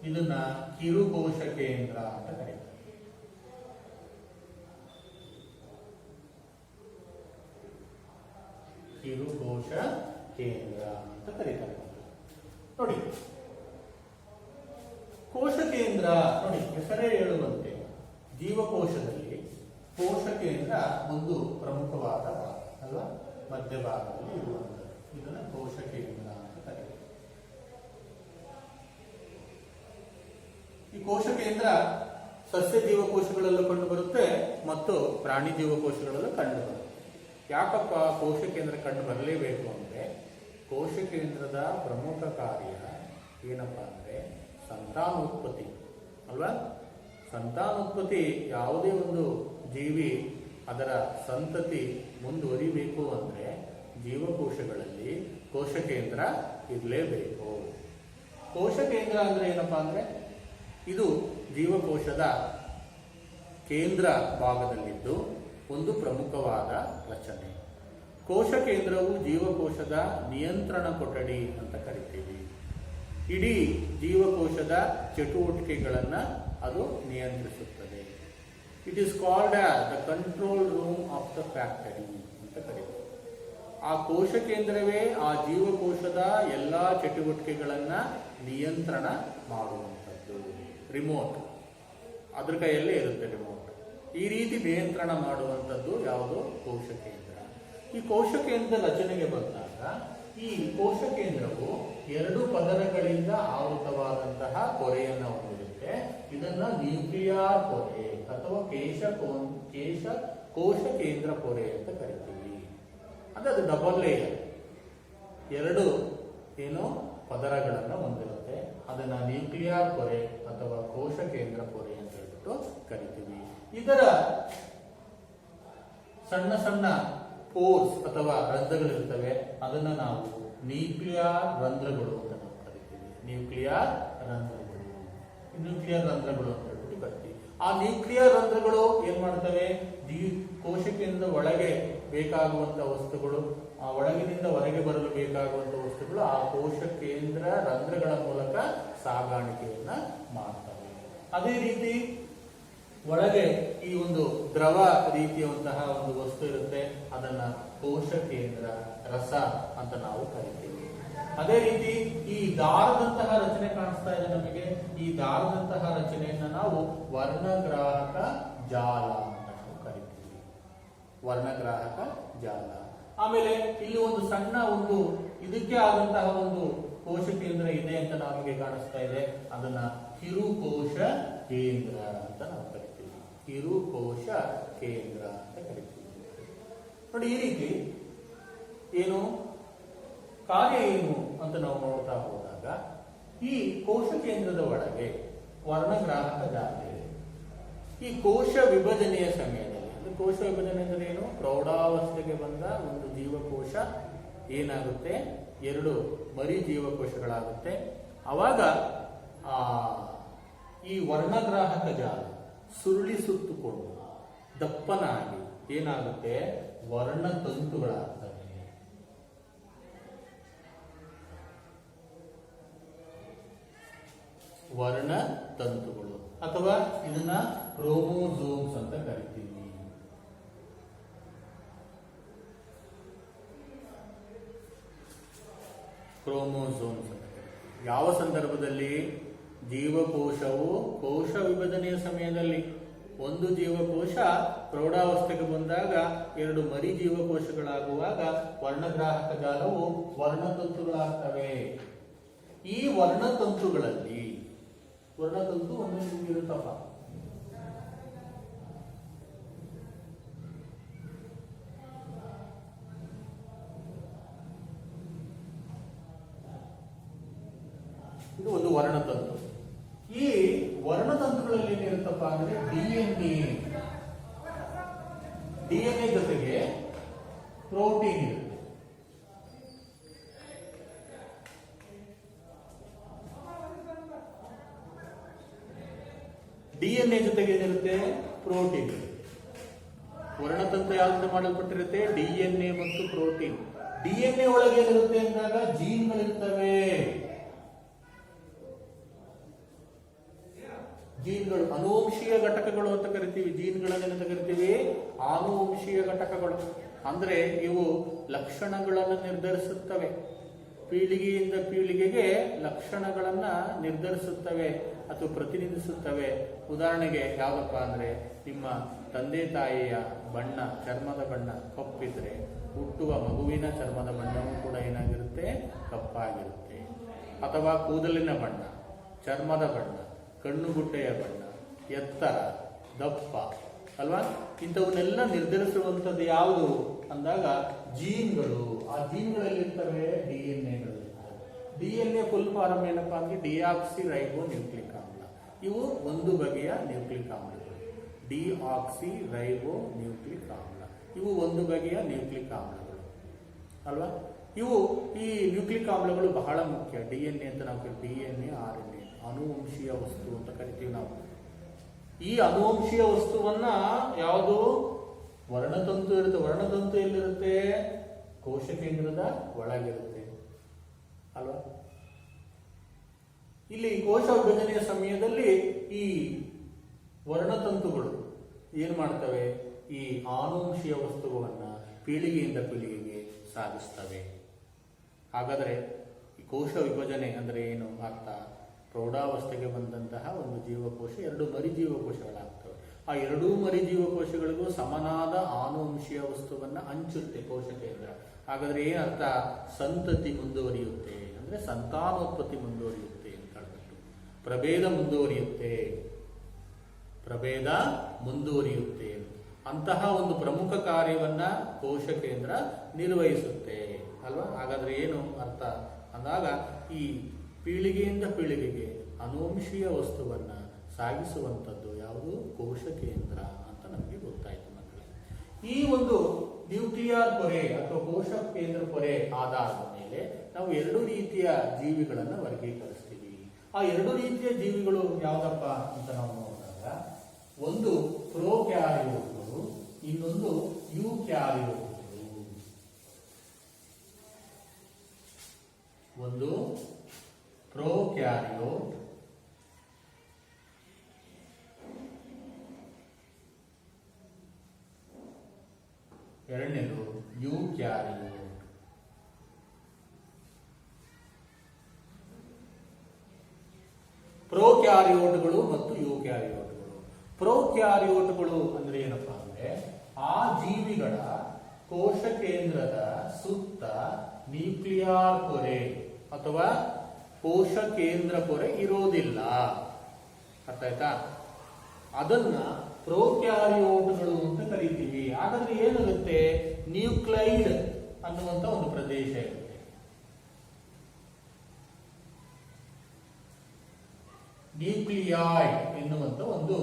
ಇದನ್ನ ಕಿರುಕೋಶ ಕೇಂದ್ರ ಅಂತ ಕರೀತಾರೆ. ಕಿರುಕೋಶ ಕೇಂದ್ರ ಅಂತ ಕರೀತಾರೆ. ನೋಡಿ ಕೋಶ ಕೇಂದ್ರ, ನೋಡಿ ಹೆಸರೇ ಹೇಳುವಂತೆ ಜೀವಕೋಶದಲ್ಲಿ ಕೋಶ ಕೇಂದ್ರ ಒಂದು ಪ್ರಮುಖವಾದ ಭಾಗ ಅಲ್ವಾ? ಮಧ್ಯಭಾಗದಲ್ಲಿ ಇರುವಂಥದ್ದು. ಇದನ್ನ ಕೋಶ ಕೇಂದ್ರ ಅಂತ ಕೋಶ ಕೇಂದ್ರ ಸಸ್ಯ ಜೀವಕೋಶಗಳಲ್ಲೂ ಕಂಡು ಬರುತ್ತೆ ಮತ್ತು ಪ್ರಾಣಿ ಜೀವಕೋಶಗಳಲ್ಲೂ ಕಂಡು ಬರುತ್ತೆ. ಯಾಕಪ್ಪ ಕೋಶ ಕೇಂದ್ರ ಕಂಡು ಬರಲೇಬೇಕು ಅಂದ್ರೆ ಕೋಶ ಕೇಂದ್ರದ ಪ್ರಮುಖ ಕಾರ್ಯ ಏನಪ್ಪಾ ಅಂದ್ರೆ ಸಂತಾನೋತ್ಪತ್ತಿ ಅಲ್ವಾ. ಸಂತಾನೋತ್ಪತ್ತಿ, ಯಾವುದೇ ಒಂದು ಜೀವಿ ಅದರ ಸಂತತಿ ಮುಂದುವರಿಬೇಕು ಅಂದ್ರೆ ಜೀವಕೋಶಗಳಲ್ಲಿ ಕೋಶ ಕೇಂದ್ರ ಇರಲೇಬೇಕು. ಕೋಶ ಕೇಂದ್ರ ಅಂದ್ರೆ ಏನಪ್ಪಾ ಅಂದ್ರೆ ಇದು ಜೀವಕೋಶದ ಕೇಂದ್ರ ಭಾಗದಲ್ಲಿದ್ದು ಒಂದು ಪ್ರಮುಖವಾದ ರಚನೆ. ಕೋಶ ಕೇಂದ್ರವು ಜೀವಕೋಶದ ನಿಯಂತ್ರಣ ಕೊಠಡಿ ಅಂತ ಕರಿತೀವಿ. ಇಡೀ ಜೀವಕೋಶದ ಚಟುವಟಿಕೆಗಳನ್ನ ಅದು ನಿಯಂತ್ರಿಸುತ್ತದೆ. It is called the control room of the factory ಅಂತ ಕರೀತೀವಿ. ಆ ಕೋಶ ಕೇಂದ್ರವೇ ಆ ಜೀವಕೋಶದ ಎಲ್ಲಾ ಚಟುವಟಿಕೆಗಳನ್ನ ನಿಯಂತ್ರಣ ಮಾಡುವಂಥದ್ದು. ರಿಮೋಟ್ ಅದ್ರ ಕೈಯಲ್ಲೇ ಇರುತ್ತೆ ರಿಮೋಟ್. ಈ ರೀತಿ ನಿಯಂತ್ರಣ ಮಾಡುವಂಥದ್ದು ಯಾವುದು? ಕೋಶ ಕೇಂದ್ರ. ಈ ಕೋಶ ಕೇಂದ್ರ ರಚನೆಗೆ ಬಂದಾಗ ಈ ಕೋಶ ಕೇಂದ್ರವು 2 ಪದರಗಳಿಂದ ಆವೃತವಾದಂತಹ ಪೊರೆಯನ್ನು ಹೊಂದಿರುತ್ತೆ. ಇದನ್ನ ನ್ಯೂಕ್ಲಿಯರ್ ಪೊರೆ ಅಥವಾ ಕೋಶ ಕೇಂದ್ರ ಪೊರೆ ಅಂತ ಕರಿತೀವಿ. ಅಂದ್ರೆ ಅದು ಡಬಲ್ ಲೇಯರ್, 2 ಪದರಗಳನ್ನು ಹೊಂದಿರುತ್ತೆ. ಅದನ್ನ ನ್ಯೂಕ್ಲಿಯರ್ ಪೊರೆ ಅಥವಾ ಕೋಶ ಕೇಂದ್ರ ಪೊರೆ ಅಂತ ಹೇಳ್ಬಿಟ್ಟು ಕರಿತೀವಿ. ಇದರ ಸಣ್ಣ ಸಣ್ಣ ಪೋರ್ಸ್ ಅಥವಾ ರಂಧ್ರಗಳಿರ್ತವೆ. ಅದನ್ನ ನಾವು ನ್ಯೂಕ್ಲಿಯರ್ ರಂಧ್ರಗಳು ಅಂತ ನಾವು ಕರಿತೀವಿ. ನ್ಯೂಕ್ಲಿಯರ್ ರಂಧ್ರಗಳು ಅಂತ ಹೇಳ್ಬಿಟ್ಟು ಕರಿತೀವಿ. ಆ ನ್ಯೂಕ್ಲಿಯರ್ ರಂಧ್ರಗಳು ಏನ್ ಮಾಡ್ತವೆ? ಕೋಶ ಕೇಂದ್ರದ ಒಳಗೆ ಬೇಕಾಗುವಂತಹ ವಸ್ತುಗಳು, ಆ ಒಳಗಿನಿಂದ ಹೊರಗೆ ಬರಲು ಬೇಕಾಗುವಂತಹ ವಸ್ತುಗಳು ಆ ಕೋಶ ಕೇಂದ್ರ ರಂಧ್ರಗಳ ಮೂಲಕ ಸಾಗಾಣಿಕೆಯನ್ನ ಮಾಡ್ತವೆ. ಅದೇ ರೀತಿ ಒಳಗೆ ಈ ಒಂದು ದ್ರವ ರೀತಿಯಂತಹ ಒಂದು ವಸ್ತು ಇರುತ್ತೆ. ಅದನ್ನ ಕೋಶ ಕೇಂದ್ರ ರಸ ಅಂತ ನಾವು ಕರಿತೀವಿ. ಅದೇ ರೀತಿ ಈ ದಾರದಂತಹ ರಚನೆ ಕಾಣಿಸ್ತಾ ಇದೆ ನಮಗೆ. ಈ ದಾರದಂತಹ ರಚನೆಯನ್ನ ನಾವು ವರ್ಣಗ್ರಾಹಕ ಜಾಲ ಅಂತ ನಾವು ಕರಿತೀವಿ. ವರ್ಣಗ್ರಾಹಕ ಜಾಲ. ಆಮೇಲೆ ಇಲ್ಲಿ ಒಂದು ಸಣ್ಣ ಒಂದು ಇದಕ್ಕೆ ಆದಂತಹ ಒಂದು ಕೋಶ ಕೇಂದ್ರ ಇದೆ ಅಂತ ನಮಗೆ ಕಾಣಿಸ್ತಾ ಇದೆ. ಅದನ್ನ ಕಿರುಕೋಶ ಕೇಂದ್ರ ಅಂತ ನಾವು ಕರಿತೀವಿ. ಕಿರುಕೋಶ ಕೇಂದ್ರ ಅಂತ ಕರಿತೀವಿ. ನೋಡಿ, ಈ ರೀತಿ ಏನು ಕಾರ್ಯ ಏನು ಅಂತ ನಾವು ನೋಡ್ತಾ ಹೋದಾಗ ಈ ಕೋಶ ಕೇಂದ್ರದ ಒಳಗೆ ವರ್ಣಗ್ರಾಹಕ ಜಾಲ ಇದೆ. ಈ ಕೋಶ ವಿಭಜನೆಯ ಸಮಯದಲ್ಲಿ, ಅಂದ್ರೆ ಕೋಶ ವಿಭಜನೆ ಅಂದ್ರೆ ಏನು? ಪ್ರೌಢಾವಸ್ಥೆಗೆ ಬಂದ ಒಂದು ಜೀವಕೋಶ ಏನಾಗುತ್ತೆ? 2 ಮರಿ ಜೀವಕೋಶಗಳಾಗುತ್ತೆ. ಅವಾಗ ಈ ವರ್ಣಗ್ರಾಹಕ ಜಾಲ ಸುರುಳಿ ಸುತ್ತುಕೊಂಡು ದಪ್ಪನಾಗಿ ಏನಾಗುತ್ತೆ? ವರ್ಣತಂತುಗಳಾಗ್ತವೆ. ವರ್ಣತಂತುಗಳು ಅಥವಾ ಇದನ್ನ ಕ್ರೋಮೋಸೋಮ್ಸ್ ಅಂತ ಕರಿತೀವಿ. ಕ್ರೋಮೋಸೋಮ್ಸ್ ಅಂತ ಕರಿತೀವಿ. ಯಾವ ಸಂದರ್ಭದಲ್ಲಿ? ಜೀವಕೋಶವು ಕೋಶ ವಿಭಜನೆಯ ಸಮಯದಲ್ಲಿ ಒಂದು ಜೀವಕೋಶ ಪ್ರೌಢಾವಸ್ಥೆಗೆ ಬಂದಾಗ 2 ಮರಿ ಜೀವಕೋಶಗಳಾಗುವಾಗ ವರ್ಣಗ್ರಾಹಕ ಜಾಲವು ವರ್ಣತಂತುಗಳಾಗ್ತವೆ. ಈ ವರ್ಣತಂತುಗಳಲ್ಲಿ ವರ್ಣತಂತು ಒಂದೊಂದು ಇರುತ್ತಪ್ಪ. ಇದು ಒಂದು ವರ್ಣತಂತು. ಈ ವರ್ಣತಂತುಗಳಲ್ಲಿ ಏನಿರುತ್ತಪ್ಪ ಅಂದ್ರೆ ಡಿಎನ್ಎ ಜೊತೆಗೆ ಪ್ರೋಟೀನ್ ಇರುತ್ತೆ. ಡಿಎನ್ಎ ಜೊತೆಗೆ ಏನಿರುತ್ತೆ? ಪ್ರೋಟೀನ್. ವರ್ಣತಂತು ಯಾವ್ದು ಮಾಡಲ್ಪಟ್ಟಿರುತ್ತೆ? ಡಿಎನ್ಎ ಮತ್ತು ಪ್ರೋಟೀನ್. ಡಿಎನ್ಎ ಒಳಗೆ ಏನಿರುತ್ತೆ ಅಂದಾಗ ಜೀನ್ಗಳಿರ್ತವೆ. ಜೀನ್ಗಳು ಅನುವಂಶೀಯ ಘಟಕಗಳು ಅಂತ ಕರಿತೀವಿ. ಜೀನ್ಗಳನ್ನ ಕರಿತೀವಿ ಆನುವಂಶೀಯ ಘಟಕಗಳು. ಅಂದ್ರೆ ಇವು ಲಕ್ಷಣಗಳನ್ನು ನಿರ್ಧರಿಸುತ್ತವೆ. ಪೀಳಿಗೆಯಿಂದ ಪೀಳಿಗೆಗೆ ಲಕ್ಷಣಗಳನ್ನ ನಿರ್ಧರಿಸುತ್ತವೆ ಅಥವಾ ಪ್ರತಿನಿಧಿಸುತ್ತವೆ. ಉದಾಹರಣೆಗೆ ಯಾವ್ದಪ್ಪ ಅಂದ್ರೆ, ನಿಮ್ಮ ತಂದೆ ತಾಯಿಯ ಬಣ್ಣ, ಚರ್ಮದ ಬಣ್ಣ ಕಪ್ಪಿದ್ರೆ ಹುಟ್ಟುವ ಮಗುವಿನ ಚರ್ಮದ ಬಣ್ಣವೂ ಕೂಡ ಏನಾಗಿರುತ್ತೆ? ಕಪ್ಪಾಗಿರುತ್ತೆ. ಅಥವಾ ಕೂದಲಿನ ಬಣ್ಣ, ಚರ್ಮದ ಬಣ್ಣ ಕಣ್ಣುಗುಡ್ಡೆಯ ಬಣ್ಣ, ಎತ್ತರ, ದಪ್ಪ ಅಲ್ವಾ, ಇಂಥವನ್ನೆಲ್ಲ ನಿರ್ಧರಿಸುವಂಥದ್ದು ಯಾವುದು ಅಂದಾಗ ಜೀನ್ಗಳು. ಆ ಜೀನ್ಗಳಲ್ಲಿರ್ತವೆ DNA-ಗಳಿರ್ತವೆ. DNA ಫುಲ್ ಫಾರಮ್ ಏನಪ್ಪಾ ಅಂದ್ರೆ ಡಿಆಕ್ಸಿ ರೈಬೋ ನ್ಯೂಕ್ಲಿಕ್ ಆಮ್ಲ. ಇವು ಒಂದು ಬಗೆಯ ನ್ಯೂಕ್ಲಿಕ್ ಆಮ್ಲಗಳು. ಡಿಆಕ್ಸಿ ರೈಬೋ ನ್ಯೂಕ್ಲಿಕ್ ಆಮ್ಲ ಇವು ಒಂದು ಬಗೆಯ ನ್ಯೂಕ್ಲಿಕ್ ಆಮ್ಲಗಳು ಅಲ್ವಾ. ಇವು ಈ ನ್ಯೂಕ್ಲಿಕ್ ಆಮ್ಲಗಳು ಬಹಳ ಮುಖ್ಯ. DNA ಅಂತ ನಾವು ಕರಿತೀವಿ. DNA, RNA ಅನುವಂಶೀಯ ವಸ್ತು ಅಂತ ಕರಿತೀವಿ ನಾವು. ಈ ಅನುವಂಶೀಯ ವಸ್ತುವನ್ನ ಯಾವುದು ವರ್ಣತಂತು ಇರುತ್ತೆ. ವರ್ಣತಂತು ಎಲ್ಲಿರುತ್ತೆ? ಕೋಶ ಕೇಂದ್ರದ ಒಳಗಿರುತ್ತೆ ಅಲ್ವಾ. ಇಲ್ಲಿ ಕೋಶ ವಿಭಜನೆಯ ಸಮಯದಲ್ಲಿ ಈ ವರ್ಣತಂತುಗಳು ಏನ್ ಮಾಡ್ತವೆ? ಈ ಆನುವಂಶೀಯ ವಸ್ತುವನ್ನ ಪೀಳಿಗೆಯಿಂದ ಪೀಳಿಗೆಗೆ ಸಾಗಿಸ್ತವೆ. ಹಾಗಾದ್ರೆ ಈ ಕೋಶ ವಿಭಜನೆ ಅಂದ್ರೆ ಏನು ಅರ್ಥ? ಪ್ರೌಢಾವಸ್ಥೆಗೆ ಬಂದಂತಹ ಒಂದು ಜೀವಕೋಶ 2 ಮರಿಜೀವಕೋಶಗಳಾಗ್ತವೆ. ಆ 2 ಮರಿಜೀವಕೋಶಗಳಿಗೂ ಸಮನಾದ ಆನುವಂಶೀಯ ವಸ್ತುವನ್ನ ಹಂಚುತ್ತೆ ಕೋಶ ಕೇಂದ್ರ. ಹಾಗಾದ್ರೆ ಏನರ್ಥ? ಸಂತತಿ ಮುಂದುವರಿಯುತ್ತೆ ಅಂದ್ರೆ ಸಂತಾನೋತ್ಪತ್ತಿ ಮುಂದುವರಿಯುತ್ತೆ ಅಂತ ಹೇಳ್ಬಿಟ್ಟು. ಪ್ರಭೇದ ಮುಂದುವರಿಯುತ್ತೆ. ಅಂತಹ ಒಂದು ಪ್ರಮುಖ ಕಾರ್ಯವನ್ನ ಕೋಶ ಕೇಂದ್ರ ನಿರ್ವಹಿಸುತ್ತೆ ಅಲ್ವಾ. ಹಾಗಾದ್ರೆ ಏನು ಅರ್ಥ ಅಂದಾಗ ಈ ಪೀಳಿಗೆಯಿಂದ ಪೀಳಿಗೆಗೆ ಅನುವಂಶೀಯ ವಸ್ತುವನ್ನ ಸಾಗಿಸುವಂಥದ್ದು ಯಾವುದು? ಕೋಶ ಕೇಂದ್ರ ಅಂತ ನಮಗೆ ಗೊತ್ತಾಯ್ತು ಮಕ್ಕಳೇ. ಈ ಒಂದು ನ್ಯೂಕ್ಲಿಯರ್ ಪೊರೆ ಅಥವಾ ಕೋಶ ಕೇಂದ್ರ ಪೊರೆ ಆಧಾರದ ಮೇಲೆ ನಾವು 2 ರೀತಿಯ ಜೀವಿಗಳನ್ನು ವರ್ಗೀಕರಿಸ್ತೀವಿ. ಆ 2 ರೀತಿಯ ಜೀವಿಗಳು ಯಾವುದಪ್ಪ ಅಂತ ನಾವು ನೋಡಿದಾಗ, ಒಂದು ಪ್ರೋಕ್ಯಾರಿಯೋಟ್ಗಳು, ಇನ್ನೊಂದು ಯೂಕ್ಯಾರಿಯೋಟ್ಗಳು. ಒಂದು ಪ್ರೋಕ್ಯಾರಿಯೋಟ್, ಎರಡನೇದು ಯೂಕ್ಯಾರಿಯೋಟ್. ಪ್ರೋಕ್ಯಾರಿಯೋಟ್ಗಳು ಮತ್ತು ಯೂಕ್ಯಾರಿಯೋಟ್ಗಳು. ಪ್ರೋಕ್ಯಾರಿಯೋಟ್ಗಳು ಅಂದ್ರೆ ಏನಪ್ಪಾ ಅಂದ್ರೆ ಆ ಜೀವಿಗಳ ಕೋಶ ಕೇಂದ್ರದ ಸುತ್ತ ನ್ಯೂಕ್ಲಿಯರ್ ಪೊರೆ ಅಥವಾ ಕೋಶ ಕೇಂದ್ರ ಪೊರೆ ಇರೋದಿಲ್ಲ. ಅರ್ಥ ಆಯ್ತಾ? ಅದನ್ನ ಪ್ರೋಕ್ಯಾರಿಯೋಟ್ಗಳು ಅಂತ ಕರಿತೀವಿ. ಹಾಗಾದ್ರೆ ಏನಾಗುತ್ತೆ? ನ್ಯೂಕ್ಲೈಡ್ ಅನ್ನುವಂತ ಒಂದು ಪ್ರದೇಶ ಇರುತ್ತೆ. ನ್ಯೂಕ್ಲಿಯಾಯ್ಡ್ ಎನ್ನುವಂತ ಒಂದು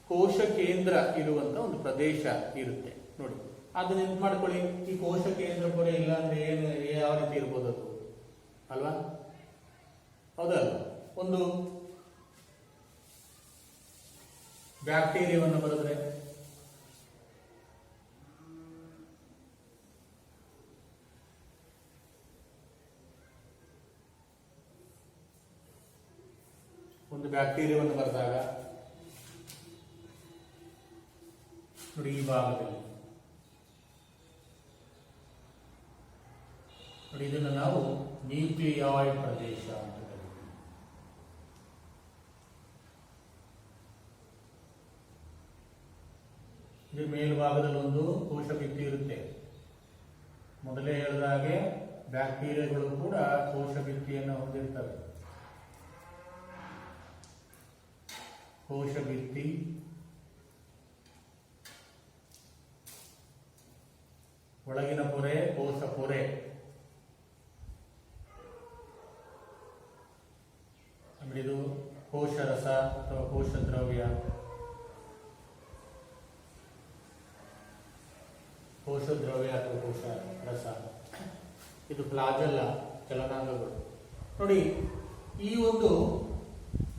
ಕೋಶ ಕೇಂದ್ರ ಇರುವಂತ ಒಂದು ಪ್ರದೇಶ ಇರುತ್ತೆ ನೋಡಿ. ಅದನ್ನ ನೆನ್ಪು ಮಾಡ್ಕೊಳ್ಳಿ. ಈ ಕೋಶ ಕೇಂದ್ರ ಪೊರೆ ಇಲ್ಲ ಅಂದ್ರೆ ಏನು, ಯಾವ ರೀತಿ ಇರ್ಬೋದು ಅದು ಅಲ್ವಾ? ಹೌದಲ್ಲ? ಒಂದು ಬ್ಯಾಕ್ಟೀರಿಯಾವನ್ನು ಬರೆದ್ರೆ ಬರೆದಾಗ ನೋಡಿ, ಈ ಭಾಗದಲ್ಲಿ ನೋಡಿ, ಇದನ್ನು ನಾವು ನ್ಯೂಕ್ಲಿಯಾಯ್ಡ್ ಪ್ರದೇಶ ಅಂತ ಕರಿತೀವಿ. ಇದ್ರ ಮೇಲ್ಭಾಗದಲ್ಲಿ ಒಂದು ಕೋಶ ಭಿತ್ತಿ ಇರುತ್ತೆ. ಮೊದಲೇ ಹೇಳಿದ ಹಾಗೆ ಬ್ಯಾಕ್ಟೀರಿಯಾಗಳು ಕೂಡ ಕೋಶ ಭಿತ್ತಿಯನ್ನು ಹೊಂದಿರ್ತವೆ. ಕೋಶ ಭಿತ್ತಿ, ಒಳಗಿನ ಪೊರೆ ಕೋಶ ಪೊರೆ, ಇದು ಕೋಶ ರಸ ಅಥವಾ ಕೋಶ ದ್ರವ್ಯ, ಕೋಶ ದ್ರವ್ಯ ಅಥವಾ ಕೋಶ ರಸ, ಇದು ಫ್ಲಾಜೆಲ್ಲ ಚಲನಾಂಗಗಳು. ನೋಡಿ, ಈ ಒಂದು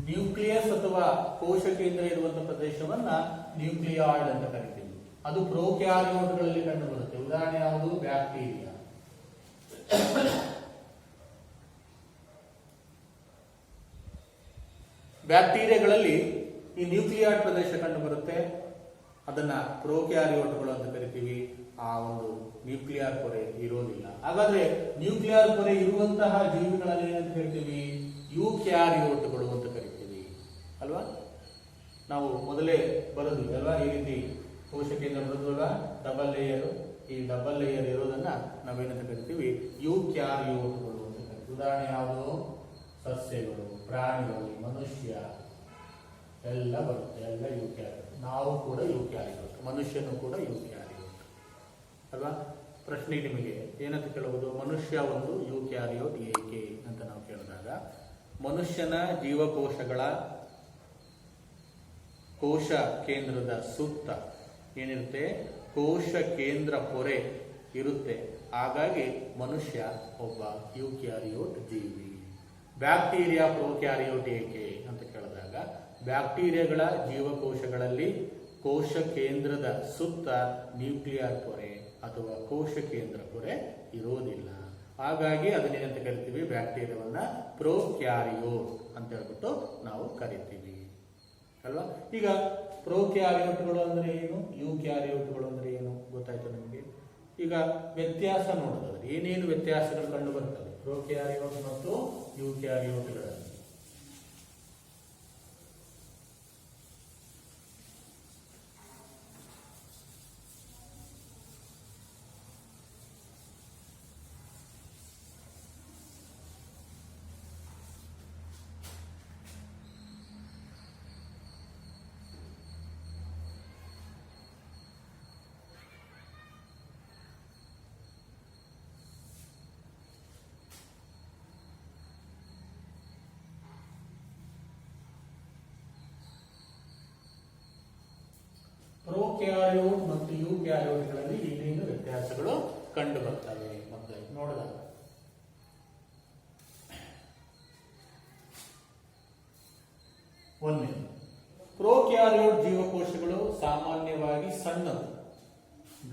ನ್ಯೂಕ್ಲಿಯಸ್ ಅಥವಾ ಕೋಶ ಕೇಂದ್ರ ಇರುವಂತಹ ಪ್ರದೇಶವನ್ನ ನ್ಯೂಕ್ಲಿಯಾಯ್ಡ್ ಅಂತ ಕರಿತೀವಿ. ಅದು ಪ್ರೋಕ್ಯಾರಿಯೋಟ್ಗಳಲ್ಲಿ ಕಂಡು ಬರುತ್ತೆ. ಉದಾಹರಣೆ ಯಾವುದು? ಬ್ಯಾಕ್ಟೀರಿಯಾ. ಬ್ಯಾಕ್ಟೀರಿಯಾಗಳಲ್ಲಿ ಈ ನ್ಯೂಕ್ಲಿಯಾಯ್ಡ್ ಪ್ರದೇಶ ಕಂಡು ಬರುತ್ತೆ. ಅದನ್ನ ಪ್ರೋಕ್ಯಾರಿಯೋಟ್ಗಳು ಅಂತ ಕರಿತೀವಿ. ಆ ಒಂದು ನ್ಯೂಕ್ಲಿಯರ್ ಪೊರೆ ಇರೋದಿಲ್ಲ. ಹಾಗಾದ್ರೆ ನ್ಯೂಕ್ಲಿಯರ್ ಪೊರೆ ಇರುವಂತಹ ಜೀವಿಗಳಲ್ಲಿ ಏನಂತ ಕರಿತೀವಿ? ಯೂಕ್ಯಾರಿಯೋಟ್ಗಳು ಅಂತ ಕರಿತೀವಿ ಅಲ್ವಾ? ನಾವು ಮೊದಲೇ ಬರೆದ್ವಿ ಅಲ್ವಾ? ಈ ರೀತಿ ಕೋಶ ಕೇಂದ್ರ ಬರೆದುವಾಗ ಡಬಲ್ ಲೇಯರ್, ಈ ಡಬಲ್ ಲೇಯರ್ ಇರೋದನ್ನ ನಾವೇನಂತ ಕರಿತೀವಿ? ಯೂಕ್ಯಾರಿಯೋಟ್ಗಳು ಅಂತ ಕರಿತೀವಿ. ಉದಾಹರಣೆ ಯಾವುದು? ಸಸ್ಯಗಳು, ಪ್ರಾಣಿಗಳು, ಮನುಷ್ಯ ಎಲ್ಲ ಬರುತ್ತೆ, ಎಲ್ಲ ಯೂಕ್ಯಾರಿಯೋಟ್. ನಾವು ಕೂಡ ಯೂಕ್ಯಾರಿಯೋಟ್, ಮನುಷ್ಯನು ಕೂಡ ಯೂಕ್ಯಾರಿಯೋಟ್ ಅಲ್ವಾ? ಪ್ರಶ್ನೆ ನಿಮಗೆ ಏನಂತ ಕೇಳುವುದು, ಮನುಷ್ಯ ಒಂದು ಯೂಕ್ಯಾರಿಯೋಟ್ ಏಕೆ ಅಂತ ನಾವು ಕೇಳಿದಾಗ, ಮನುಷ್ಯನ ಜೀವಕೋಶಗಳ ಕೋಶ ಕೇಂದ್ರದ ಸುತ್ತ ಏನಿರುತ್ತೆ, ಕೋಶ ಕೇಂದ್ರ ಪೊರೆ ಇರುತ್ತೆ. ಹಾಗಾಗಿ ಮನುಷ್ಯ ಒಬ್ಬ ಯೂಕ್ಯಾರಿಯೋಟ್ ಜೀವಿ. ಬ್ಯಾಕ್ಟೀರಿಯಾ ಪ್ರೋಕ್ಯಾರಿಯೋಟ್ ಏಕೆ ಅಂತ ಕೇಳಿದಾಗ, ಬ್ಯಾಕ್ಟೀರಿಯಾಗಳ ಜೀವಕೋಶಗಳಲ್ಲಿ ಕೋಶ ಕೇಂದ್ರದ ಸುತ್ತ ನ್ಯೂಕ್ಲಿಯರ್ ಪೊರೆ ಅಥವಾ ಕೋಶ ಕೇಂದ್ರ ಪೊರೆ ಇರೋದಿಲ್ಲ. ಹಾಗಾಗಿ ಅದನ್ನೇನಂತ ಕರಿತೀವಿ, ಬ್ಯಾಕ್ಟೀರಿಯಾವನ್ನ ಪ್ರೋಕ್ಯಾರಿಯೋಟ್ ಅಂತ ಹೇಳ್ಬಿಟ್ಟು ನಾವು ಕರಿತೀವಿ ಅಲ್ವಾ? ಈಗ ಪ್ರೋಕ್ಯಾರಿಯೋಟ್ಗಳು ಅಂದ್ರೆ ಏನು, ಯೂಕ್ಯಾರಿಯೋಟ್ಗಳು ಅಂದ್ರೆ ಏನು ಗೊತ್ತಾಯ್ತು ನಿಮಗೆ? ಈಗ ವ್ಯತ್ಯಾಸ ನೋಡೋದಾದ್ರೆ ಏನೇನು ವ್ಯತ್ಯಾಸಗಳು ಕಂಡು ಬರ್ತವೆ ಪ್ರೋಕ್ಯಾರಿಯೋಟ್ ಮತ್ತು ಯೂಕ್ಯಾರಿಯೋಟ್ಗಳಲ್ಲಿ? ಪ್ರೋಕ್ಯಾರಿಯೋಟ್ ಮತ್ತು ಯೂಕ್ಯಾರಿಯೋಟ್ಗಳಲ್ಲಿ ಏನೇನು ವ್ಯತ್ಯಾಸಗಳು ಕಂಡು ಬರ್ತವೆ ಮತ್ತೆ ನೋಡಿದಾಗ, ಒಂದೇ ಪ್ರೋಕ್ಯಾರಿಯೋಟ್ ಜೀವಕೋಶಗಳು ಸಾಮಾನ್ಯವಾಗಿ ಸಣ್ಣದು,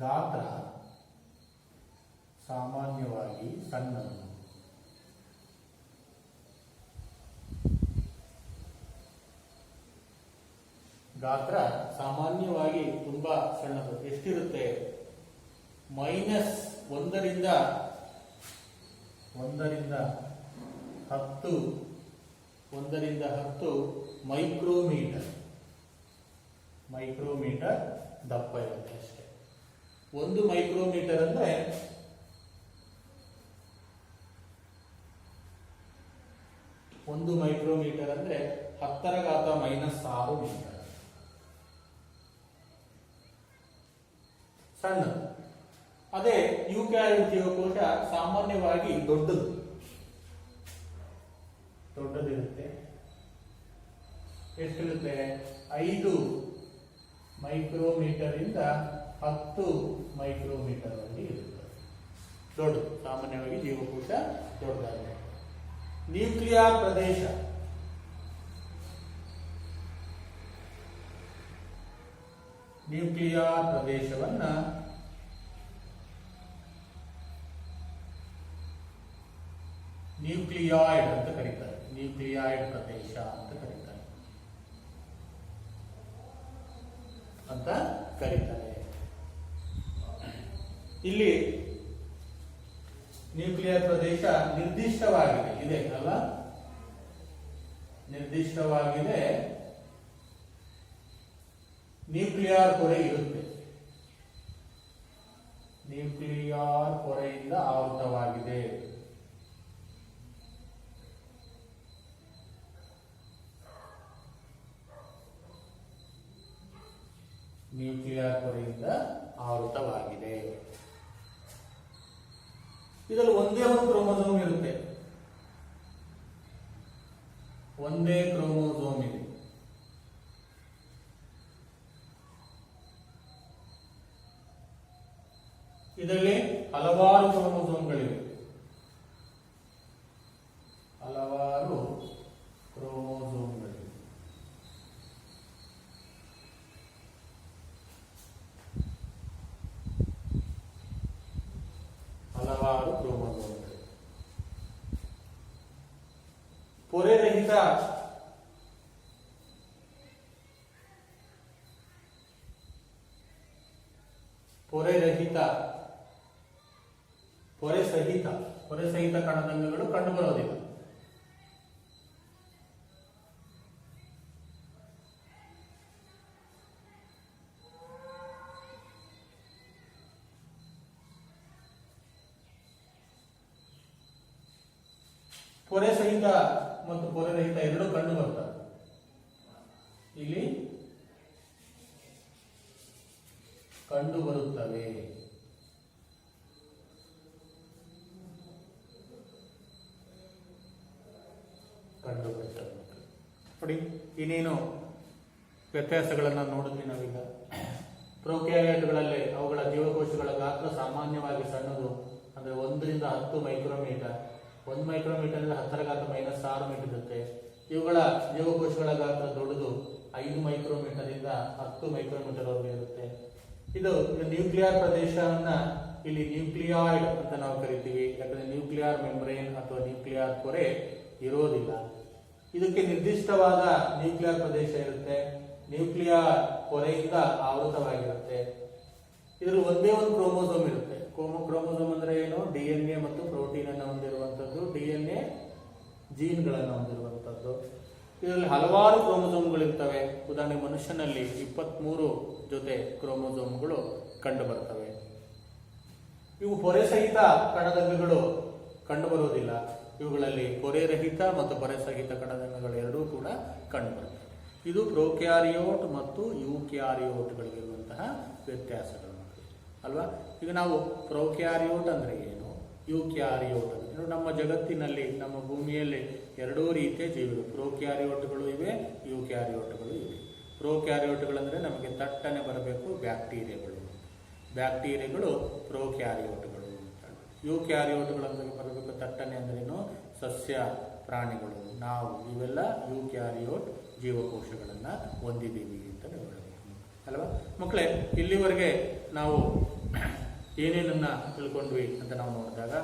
ಗಾತ್ರ ಸಾಮಾನ್ಯವಾಗಿ ಸಣ್ಣದು, ಗಾತ್ರ ಸಾಮಾನ್ಯವಾಗಿ ತುಂಬಾ ಸಣ್ಣದು. ಎಷ್ಟಿರುತ್ತೆ? -1 ರಿಂದ 10 ಮೈಕ್ರೋಮೀಟರ್ ದಪ್ಪ ಇರುತ್ತೆ ಅಷ್ಟೇ. 1 ಮೈಕ್ರೋಮೀಟರ್ ಅಂದ್ರೆ 10 × -6 ಮೀಟರ್, ಸಣ್ಣದು. ಅದೇ ಯೂಕ್ಯಾರಿಯೋಟ್ ಜೀವಕೋಶ ಸಾಮಾನ್ಯವಾಗಿ ದೊಡ್ಡದಿರುತ್ತೆ. ಎಷ್ಟಿರುತ್ತೆ? 5 ಮೈಕ್ರೋಮೀಟರ್ ಇಂದ 10 ಮೈಕ್ರೋಮೀಟರ್ ವರೆಗೆ ಇರುತ್ತೆ. ದೊಡ್ಡದು, ಸಾಮಾನ್ಯವಾಗಿ ಜೀವಕೋಶ ದೊಡ್ಡದಾಗಿದೆ. ನ್ಯೂಕ್ಲಿಯರ್ ಪ್ರದೇಶ, ನ್ಯೂಕ್ಲಿಯರ್ ಪ್ರದೇಶವನ್ನ ನ್ಯೂಕ್ಲಿಯಾಯ್ಡ್ ಅಂತ ಕರೀತಾರೆ. ನ್ಯೂಕ್ಲಿಯಾಯ್ಡ್ ಪ್ರದೇಶ ಅಂತ ಕರೀತಾರೆ. ಇಲ್ಲಿ ನ್ಯೂಕ್ಲಿಯರ್ ಪ್ರದೇಶ ನಿರ್ದಿಷ್ಟವಾಗಿದೆ ಅಲ್ಲ, ನಿರ್ದಿಷ್ಟವಾಗಿದೆ. ನ್ಯೂಕ್ಲಿಯರ್ ಪೊರೆ ಇರುತ್ತೆ, ನ್ಯೂಕ್ಲಿಯರ್ ಪೊರೆಯಿಂದ ಆವೃತವಾಗಿದೆ. ನ್ಯೂಕ್ಲಿಯರ್ ಪೊರೆಯಿಂದ ಆವೃತವಾಗಿದೆ. ಇದರಲ್ಲಿ ಒಂದೇ ಒಂದು ಕ್ರೋಮೋಸೋಮ್ ಇರುತ್ತೆ, ಒಂದೇ ಕ್ರೋಮೋಸೋಮ್ ಇದೆ. ಇದರಲ್ಲಿ ಹಲವಾರು ಕ್ರೋಮೋಸೋಮ್ಗಳಿವೆ, ಹಲವಾರು ಕ್ರೋಮೋಸೋಮ್ಗಳಿವೆ. ಹಲವಾರು ಕ್ರೋಮೋಸೋಮ್ಗಳು. ಪೊರೆರಹಿತ ಪೊರೆ ಸಹಿತ ಕಣದಂಗಗಳು ಕಂಡುಬರೋದಿಲ್ಲ. ಪೊರೆ ಸಹಿತ ಮತ್ತು ಪೊರೆ ರಹಿತ ಎರಡೂ ಕಂಡು ಬರ್ತವೆ. ಇಲ್ಲಿ ಕಂಡು ಬರುತ್ತವೆ. ನೋಡಿ, ಇನ್ನೇನು ವ್ಯತ್ಯಾಸಗಳನ್ನು ನೋಡಿದ್ವಿ ನಾವೀಗ. ಪ್ರೊಕ್ಯಾರಿಯೋಟ್ಗಳಲ್ಲಿ ಅವುಗಳ ಜೀವಕೋಶಗಳ ಗಾತ್ರ ಸಾಮಾನ್ಯವಾಗಿ ಸಣ್ಣದು, ಅಂದ್ರೆ 1 ರಿಂದ 10 ಮೈಕ್ರೋಮೀಟರ್. 1 ಮೈಕ್ರೋಮೀಟರ್ ಅಂದ್ರೆ 10⁻⁻6 ಮೀಟರ್ ಇರುತ್ತೆ. ಇವುಗಳ ಜೀವಕೋಶಗಳ ಗಾತ್ರ ದೊಡ್ಡದು, 5 ಮೈಕ್ರೋಮೀಟರ್ ಇಂದ 10 ಮೈಕ್ರೋಮೀಟರ್ ವರೆಗೆ ಇರುತ್ತೆ. ಇದು ನ್ಯೂಕ್ಲಿಯರ್ ಪ್ರದೇಶವನ್ನ ಇಲ್ಲಿ ನ್ಯೂಕ್ಲಿಯಾಯ್ಡ್ ಅಂತ ನಾವು ಕರಿತೀವಿ. ಯಾಕಂದ್ರೆ ನ್ಯೂಕ್ಲಿಯರ್ ಮೆಂಬ್ರೇನ್ ಅಥವಾ ನ್ಯೂಕ್ಲಿಯರ್ ಪೊರೆ ಇರೋದಿಲ್ಲ. ಇದಕ್ಕೆ ನಿರ್ದಿಷ್ಟವಾದ ನ್ಯೂಕ್ಲಿಯರ್ ಪ್ರದೇಶ ಇರುತ್ತೆ. ನ್ಯೂಕ್ಲಿಯರ್ ಪೊರೆಯಿಂದ ಆವೃತವಾಗಿರುತ್ತೆ. ಇದರಲ್ಲಿ ಒಂದೇ ಒಂದು ಕ್ರೋಮೋಸೋಮ್ ಇರುತ್ತೆ. ಕ್ರೋಮೋಸೋಮ್ ಅಂದ್ರೆ ಏನು? DNA ಮತ್ತು ಪ್ರೋಟೀನ್ ಅನ್ನು ಹೊಂದಿರುವಂತದ್ದು, DNA ಜೀನ್ಗಳನ್ನು ಹೊಂದಿರುವಂತದ್ದು. ಇದರಲ್ಲಿ ಹಲವಾರು ಕ್ರೋಮೋಸೋಮ್ಗಳಿರ್ತವೆ. ಉದಾಹರಣೆ ಮನುಷ್ಯನಲ್ಲಿ 23 ಜೊತೆ ಕ್ರೋಮೋಸೋಮ್ಗಳು ಕಂಡು ಬರ್ತವೆ. ಇವು ಪೊರೆ ಸಹಿತ ಕಣದಂಗಗಳು ಕಂಡು ಬರುವುದಿಲ್ಲ. ಇವುಗಳಲ್ಲಿ ಪೊರೆ ರಹಿತ ಮತ್ತು ಪೊರೆ ಸಹಿತ ಕಣದಂಗಗಳು ಎರಡೂ ಕೂಡ ಕಂಡು ಬರ್ತವೆ. ಇದು ಪ್ರೊಕ್ಯಾರಿಯೋಟ್ ಮತ್ತು ಯೂಕ್ಯಾರಿಯೋಟ್ಗಳಿಗಿರುವಂತಹ ವ್ಯತ್ಯಾಸಗಳು ಅಲ್ವಾ. ಈಗ ನಾವು ಪ್ರೊಕ್ಯಾರಿಯೋಟ್ ಅಂದ್ರೆ ಏನು, ಯೂಕ್ಯಾರಿಯೋಟ್ ಅಂದ್ರೆ ನಮ್ಮ ಜಗತ್ತಿನಲ್ಲಿ, ನಮ್ಮ ಭೂಮಿಯಲ್ಲಿ ಎರಡೂ ರೀತಿಯ ಜೀವಿಗಳು, ಪ್ರೊಕ್ಯಾರಿಯೋಟ್ಗಳು ಇವೆ, ಯೂಕ್ಯಾರಿಯೋಟ್ಗಳು ಇವೆ. ಪ್ರೊಕ್ಯಾರಿಯೋಟ್ಗಳಂದ್ರೆ ನಮಗೆ ತಟ್ಟನೆ ಬರಬೇಕು ಬ್ಯಾಕ್ಟೀರಿಯಾಗಳು. ಬ್ಯಾಕ್ಟೀರಿಯಾಗಳು ಪ್ರೊಕ್ಯಾರಿಯೋಟ್ಗಳು. ಯೂಕ್ಯಾರಿಯೋಟ್ಗಳು ಅಂದ್ರೆ ಬರಬೇಕು ತಟ್ಟನೆ ಅಂದ್ರೇನು? ಸಸ್ಯ ಪ್ರಾಣಿಗಳು, ನಾವು ಇವೆಲ್ಲ ಯೂಕ್ಯಾರಿಯೋಟ್ ಜೀವಕೋಶಗಳನ್ನ ಹೊಂದಿದ್ದೀವಿ ಅಂತ ಹೇಳಬೇಕು ಅಲ್ವಾ ಮಕ್ಕಳೇ. ಇಲ್ಲಿವರೆಗೆ ನಾವು ಏನೇನನ್ನ ತಿಳ್ಕೊಂಡ್ವಿ ಅಂತ ನಾವು ನೋಡಿದಾಗ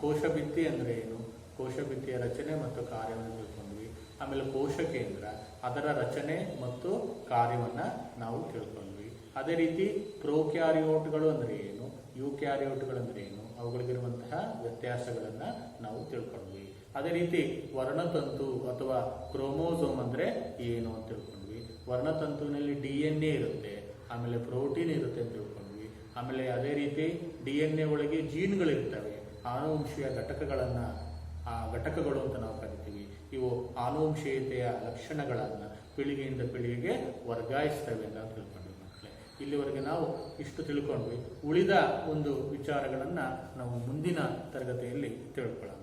ಕೋಶಭಿತ್ತಿ ಅಂದ್ರೆ ಏನು, ಕೋಶಭಿತ್ತಿಯ ರಚನೆ ಮತ್ತು ಕಾರ್ಯವನ್ನು ತಿಳ್ಕೊಂಡ್ವಿ. ಆಮೇಲೆ ಕೋಶ ಕೇಂದ್ರ, ಅದರ ರಚನೆ ಮತ್ತು ಕಾರ್ಯವನ್ನ ನಾವು ತಿಳ್ಕೊಂಡ್ವಿ. ಅದೇ ರೀತಿ ಪ್ರೊಕ್ಯಾರಿಯೋಟ್ಗಳು ಅಂದ್ರೆ ಏನು, ಯೂಕ್ಯಾರಿಯೋಟ್ಗಳು ಅಂದ್ರೆ ಏನು, ಅವುಗಳಿಗಿರುವಂತಹ ವ್ಯತ್ಯಾಸಗಳನ್ನ ನಾವು ತಿಳ್ಕೊಂಡ್ವಿ. ಅದೇ ರೀತಿ ವರ್ಣತಂತು ಅಥವಾ ಕ್ರೋಮೋಸೋಮ್ ಅಂದ್ರೆ ಏನು ಅಂತ ತಿಳ್ಕೊಂಡ್ವಿ. ವರ್ಣತಂತುವಿನಲ್ಲಿ DNA ಇರುತ್ತೆ, ಆಮೇಲೆ ಪ್ರೋಟೀನ್ ಇರುತ್ತೆ ಅಂತ ತಿಳ್ಕೊಂಡ್ವಿ. ಆಮೇಲೆ ಅದೇ ರೀತಿ DNA ಒಳಗೆ ಜೀನ್ಗಳಿರ್ತವೆ, ಆನುವಂಶೀಯ ಘಟಕಗಳು ಅಂತ ನಾವು ಕರಿತೀವಿ. ಇವು ಆನುವಂಶೀಯತೆಯ ಲಕ್ಷಣಗಳನ್ನ ಪೀಳಿಗೆಯಿಂದ ಪೀಳಿಗೆಗೆ ವರ್ಗಾಯಿಸ್ತವೆ ಅಂತ ತಿಳ್ಕೊಂಡ್ವಿ ಮಕ್ಕಳೇ. ಇಲ್ಲಿವರೆಗೆ ನಾವು ಇಷ್ಟು ತಿಳ್ಕೊಂಡ್ವಿ. ಉಳಿದ ಒಂದು ವಿಚಾರಗಳನ್ನ ನಾವು ಮುಂದಿನ ತರಗತಿಯಲ್ಲಿ ತಿಳ್ಕೊಳ್ಳೋಣ.